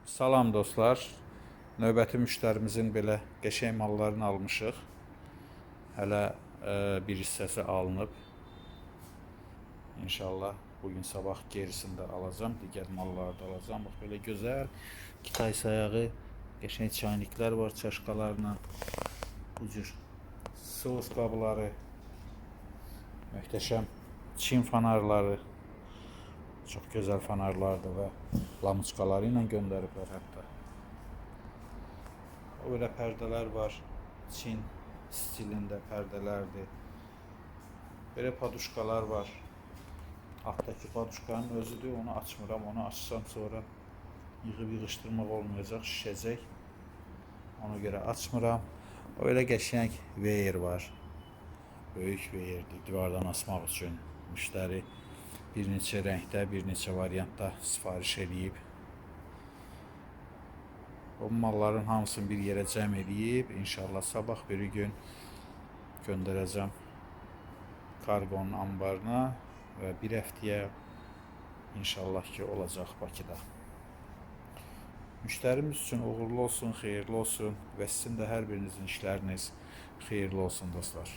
Salam dostlar. Növbəti müştərimizin belə qəşəng mallarını almışıq. Hələ bir hissəsi alınıb. İnşallah bugün sabah gerisini də alacağım. Digər malları da alacağım. Bax belə gözəl Kitay sayağı qəşəng çayniklər var çaşkalarla. Bu cür sos qabları, möhtəşəm Çin fanarları. Çox gözəl fanarlardır və lamuçkaları ilə göndəriblər hətta. O belə pərdələr var. Çin stilində pərdələrdir. Belə paduşkalar var. Altdakı paduşkanın özüdür. Onu açmıram. Onu açsam sonra yığıb yığışdırmaq olmayacaq, şişəcək. Ona görə açmıram. O belə qəşəng veyer var. Böyük veyerdir. Divardan asmaq üçün müştəri bir neçə rəngdə, bir neçə variantda sifariş edib. O malların hamısını bir yerə cəm edib, inşallah sabah bir gün göndərəcəm kargonun ambarına və bir həftəyə inşallah ki olacaq Bakıda. Müştərimiz üçün uğurlu olsun, xeyirli olsun və sizin də hər birinizin işləriniz xeyirli olsun dostlar.